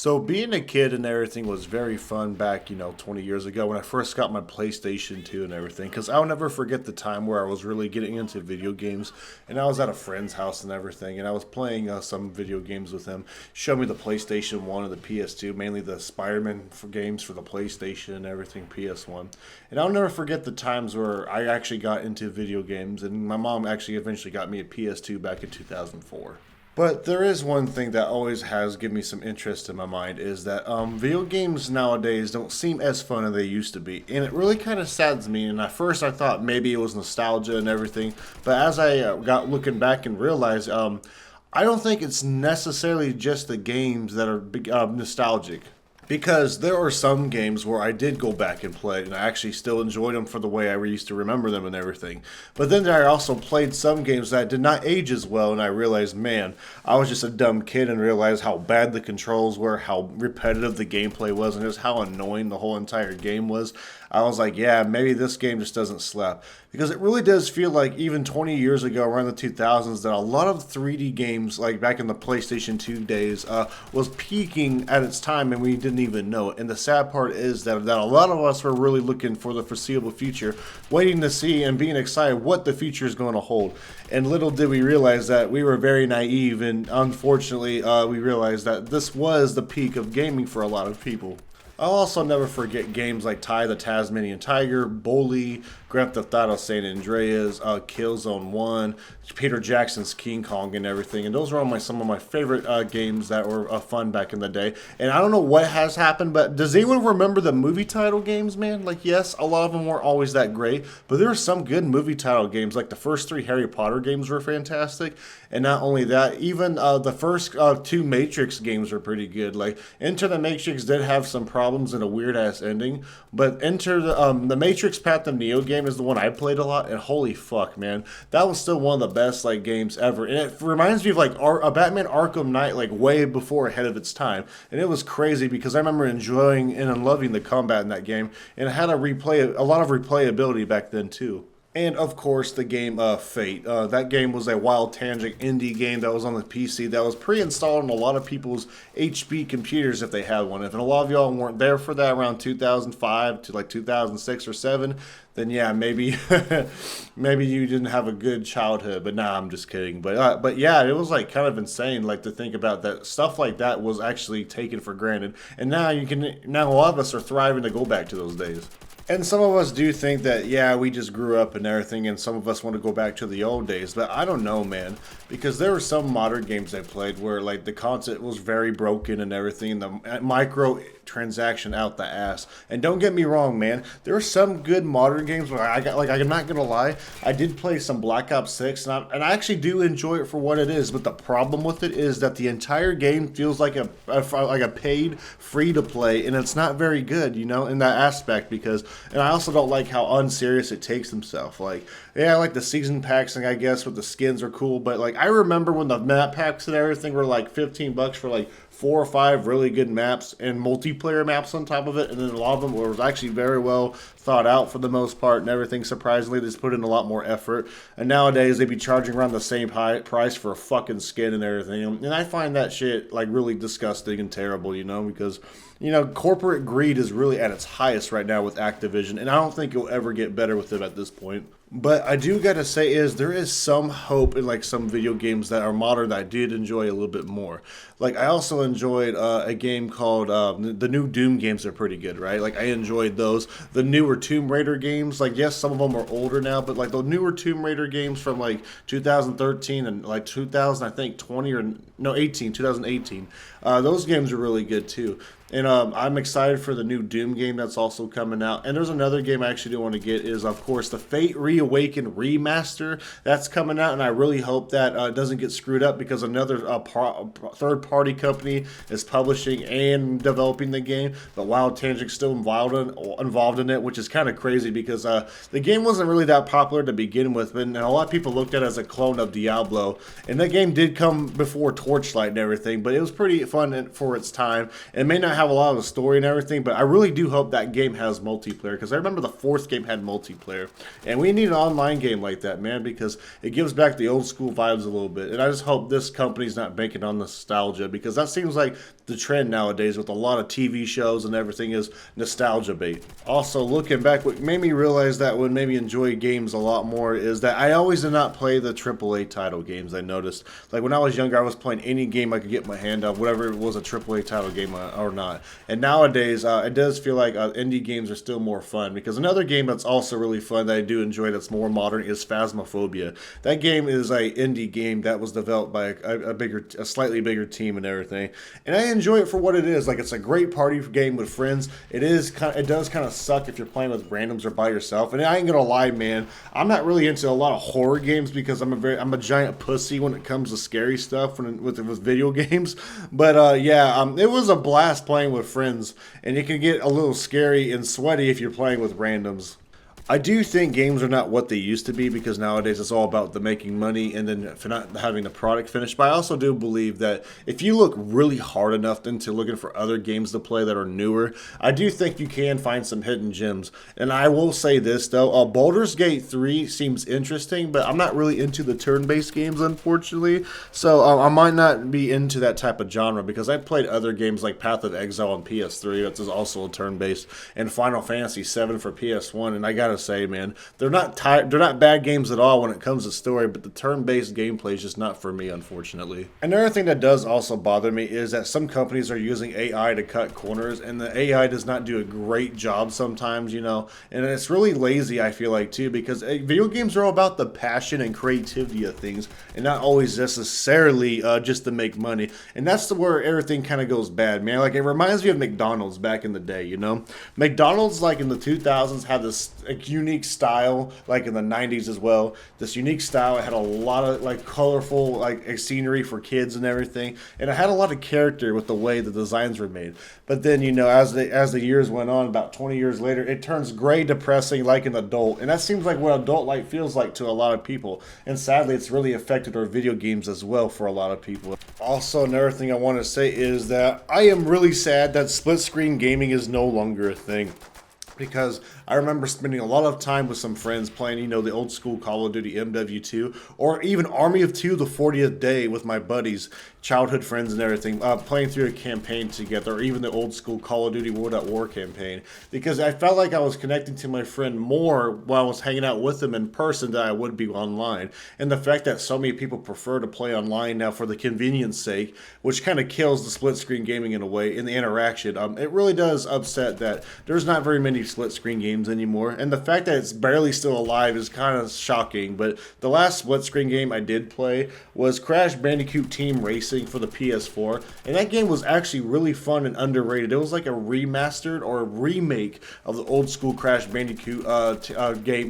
So being a kid and everything was very fun back, 20 years ago when I first got my PlayStation 2 and everything. Because I'll never forget the time where I was really getting into video games, and I was at a friend's house and everything, and I was playing some video games with him. Showed me the PlayStation 1 and the PS2, mainly the Spider-Man games for the PlayStation and everything, PS1. And I'll never forget the times where I actually got into video games, and my mom actually eventually got me a PS2 back in 2004. But there is one thing that always has given me some interest in my mind is that video games nowadays don't seem as fun as they used to be, and it really kind of saddens me. And at first, I thought maybe it was nostalgia and everything, but as I got looking back and realized, I don't think it's necessarily just the games that are nostalgic. Because there are some games where I did go back and play, and I actually still enjoyed them for the way I used to remember them and everything. But then I also played some games that did not age as well, and I realized, man, I was just a dumb kid and realized how bad the controls were, how repetitive the gameplay was, and just how annoying the whole entire game was. I was like, yeah, maybe this game just doesn't slap. Because it really does feel like even 20 years ago, around the 2000s, that a lot of 3D games, like back in the PlayStation 2 days, was peaking at its time and we didn't even know it. And the sad part is that a lot of us were really looking for the foreseeable future, waiting to see and being excited what the future is going to hold. And little did we realize that we were very naive, and unfortunately, we realized that this was the peak of gaming for a lot of people. I'll also never forget games like Ty the Tasmanian Tiger, Bully, Grand Theft Auto San Andreas, Killzone 1, Peter Jackson's King Kong and everything. And those are all some of my favorite games that were fun back in the day. And I don't know what has happened, but does anyone remember the movie title games, man? Like, yes, a lot of them weren't always that great, but there were some good movie title games. Like the first three Harry Potter games were fantastic. And not only that, even the first two Matrix games were pretty good. Like, Enter the Matrix did have some problems and a weird-ass ending, but Enter the Matrix Path of Neo game is the one I played a lot, and holy fuck, man, that was still one of the best like games ever. And it reminds me of like a Batman Arkham Knight, like way before ahead of its time. And it was crazy because I remember enjoying and loving the combat in that game, and it had a lot of replayability back then too. And of course, the game Fate. That game was a Wild Tangent indie game that was on the PC that was pre-installed on a lot of people's HP computers if they had one. If a lot of y'all weren't there for that around 2005 to like 2006 or 7, then yeah, maybe maybe you didn't have a good childhood. But nah, I'm just kidding. But yeah, it was like kind of insane, like to think about that stuff like that was actually taken for granted, and now a lot of us are thriving to go back to those days. And some of us do think that, yeah, we just grew up and everything, and some of us want to go back to the old days. But I don't know, man, because there were some modern games I played where, like, the concept was very broken and everything, and the micro transaction out the ass. And don't get me wrong, man, there are some good modern games where I'm not gonna lie, I did play some Black Ops 6, and I actually do enjoy it for what it is. But the problem with it is that the entire game feels like a paid free to play, and it's not very good, in that aspect. And I also don't like how unserious it takes himself. Like, yeah, I like the season packs, and I guess with the skins are cool, but like I remember when the map packs and everything were like $15 for like 4 or 5 really good maps and multiplayer maps on top of it, and then a lot of them was actually very well thought out for the most part and everything. Surprisingly, they just put in a lot more effort, and nowadays they be charging around the same high price for a fucking skin and everything, and I find that shit like really disgusting and terrible, because corporate greed is really at its highest right now with Activision, and I don't think it'll ever get better with it at this point. But I do gotta say there is some hope in like some video games that are modern that I did enjoy a little bit more. Like I also enjoyed a game called the new Doom games are pretty good, right? Like I enjoyed those. The newer Tomb Raider games, like yes, some of them are older now, but like the newer Tomb Raider games from like 2013 and like 2000, I think 2018. Those games are really good too. And I'm excited for the new Doom game that's also coming out. And there's another game I actually do want to get is, of course, the Fate Reawakened Remaster that's coming out. And I really hope that doesn't get screwed up because another third-party company is publishing and developing the game. But Wild Tangent's still involved in it, which is kind of crazy because the game wasn't really that popular to begin with. And a lot of people looked at it as a clone of Diablo. And that game did come before Torchlight and everything, but it was pretty fun for its time. It may not have a lot of the story and everything, but I really do hope that game has multiplayer, because I remember the fourth game had multiplayer, and we need an online game like that, man, because it gives back the old school vibes a little bit. And I just hope this company's not banking on nostalgia, because that seems like the trend nowadays with a lot of TV shows and everything is nostalgia bait. Also, looking back, what made me realize that would maybe enjoy games a lot more is that I always did not play the AAA title games. I noticed, like when I was younger, I was playing any game I could get my hand on, whatever it was, a AAA title game or not. And nowadays, it does feel like indie games are still more fun, because another game that's also really fun that I do enjoy that's more modern is Phasmophobia. That game is a indie game that was developed by a slightly bigger team and everything, and I enjoy it for what it is. Like, it's a great party game with friends. It does kind of suck if you're playing with randoms or by yourself. And I ain't gonna lie, man, I'm not really into a lot of horror games because I'm a giant pussy when it comes to scary stuff with video games. But it was a blast playing with friends, and it can get a little scary and sweaty if you're playing with randoms. I do think games are not what they used to be, because nowadays it's all about the making money and then for not having the product finished. But I also do believe that if you look really hard enough into looking for other games to play that are newer, I do think you can find some hidden gems. And I will say this though, Baldur's Gate 3 seems interesting, but I'm not really into the turn-based games, unfortunately. So I might not be into that type of genre, because I played other games like Path of Exile on PS3, which is also a turn-based, and Final Fantasy 7 for PS1, and I gotta say, man, they're not bad games at all when it comes to story, but the turn-based gameplay is just not for me, unfortunately. Another thing that does also bother me is that some companies are using AI to cut corners, and the AI does not do a great job sometimes, and it's really lazy, I feel like, too, because video games are all about the passion and creativity of things, and not always necessarily just to make money. And that's where everything kind of goes bad, man. Like, it reminds me of McDonald's back in the day, McDonald's, like, in the 2000s had this unique style, like in the 90s as well. This unique style, it had a lot of like colorful like scenery for kids and everything, and it had a lot of character with the way the designs were made. But then, as the years went on, about 20 years later, it turns gray, depressing, like an adult, and that seems like what adult life feels like to a lot of people. And sadly, it's really affected our video games as well for a lot of people. Also, another thing I want to say is that I am really sad that split screen gaming is no longer a thing, because I remember spending a lot of time with some friends playing, the old school Call of Duty MW2, or even Army of Two, the 40th Day, with my buddies, childhood friends and everything, playing through a campaign together, or even the old school Call of Duty World at War campaign, because I felt like I was connecting to my friend more while I was hanging out with them in person than I would be online. And the fact that so many people prefer to play online now for the convenience sake, which kind of kills the split screen gaming in a way, in the interaction, it really does upset that there's not very many split screen games anymore, and the fact that it's barely still alive is kind of shocking. But the last split screen game I did play was Crash Bandicoot Team Racing for the PS4, and that game was actually really fun and underrated. It was like a remastered or a remake of the old school Crash Bandicoot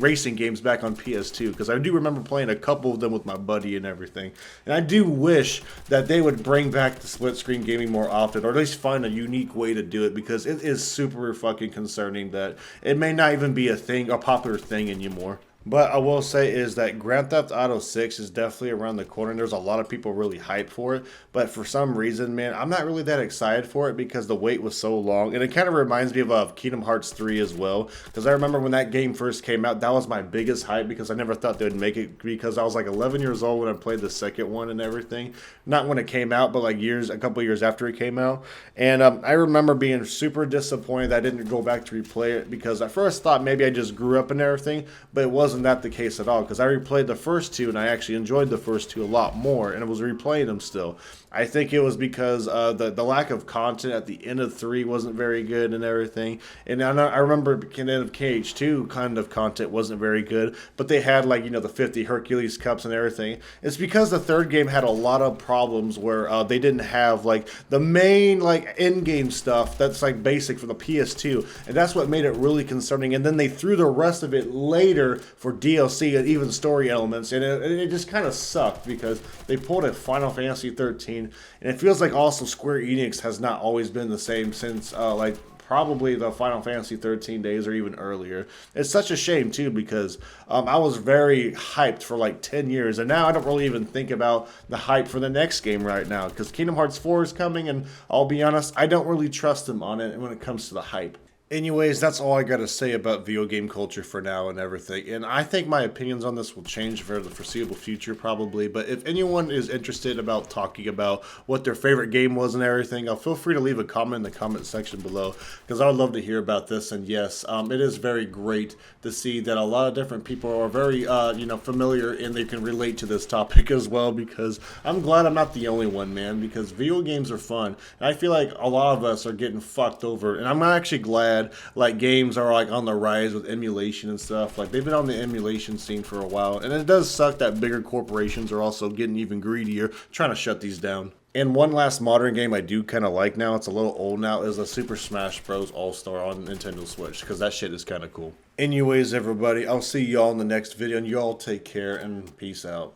racing games back on PS2, because I do remember playing a couple of them with my buddy and everything. And I do wish that they would bring back the split screen gaming more often, or at least find a unique way to do it, because it is super fucking concerning that it may not even be a popular thing anymore. But I will say is that Grand Theft Auto 6 is definitely around the corner, and there's a lot of people really hyped for it. But for some reason, man, I'm not really that excited for it, because the wait was so long. And it kind of reminds me of Kingdom Hearts 3 as well, because I remember when that game first came out, that was my biggest hype, because I never thought they would make it, because I was like 11 years old when I played the second one and everything. Not when it came out, but like a couple years after it came out. And I remember being super disappointed that I didn't go back to replay it, because I first thought maybe I just grew up and everything, but it wasn't that the case at all, because I replayed the first two and I actually enjoyed the first two a lot more, and I was replaying them still. I think it was because the lack of content at the end of 3 wasn't very good and everything. And I remember at the end of KH2 kind of content wasn't very good, but they had like, the 50 Hercules Cups and everything. It's because the third game had a lot of problems where they didn't have like the main like in-game stuff that's like basic for the PS2, and that's what made it really concerning. And then they threw the rest of it later for DLC and even story elements, and it just kind of sucked, because they pulled a Final Fantasy 13, and it feels like also Square Enix has not always been the same since probably the Final Fantasy 13 days or even earlier. It's such a shame too because I was very hyped for like 10 years, and now I don't really even think about the hype for the next game right now because Kingdom Hearts 4 is coming, and I'll be honest, I don't really trust them on it when it comes to the hype. Anyways, that's all I gotta say about video game culture for now and everything. And I think my opinions on this will change for the foreseeable future, probably. But if anyone is interested about talking about what their favorite game was and everything, feel free to leave a comment in the comment section below because I would love to hear about this. And yes, it is very great to see that a lot of different people are very, familiar and they can relate to this topic as well. Because I'm glad I'm not the only one, man. Because video games are fun, and I feel like a lot of us are getting fucked over. And I'm actually glad like games are like on the rise with emulation and stuff. Like they've been on the emulation scene for a while, and it does suck that bigger corporations are also getting even greedier trying to shut these down. And one last modern game I do kind of like now, it's a little old now, is a Super Smash Bros. All-Star on Nintendo Switch, because that shit is kind of cool. Anyways, everybody, I'll see y'all in the next video, and y'all take care, and peace out.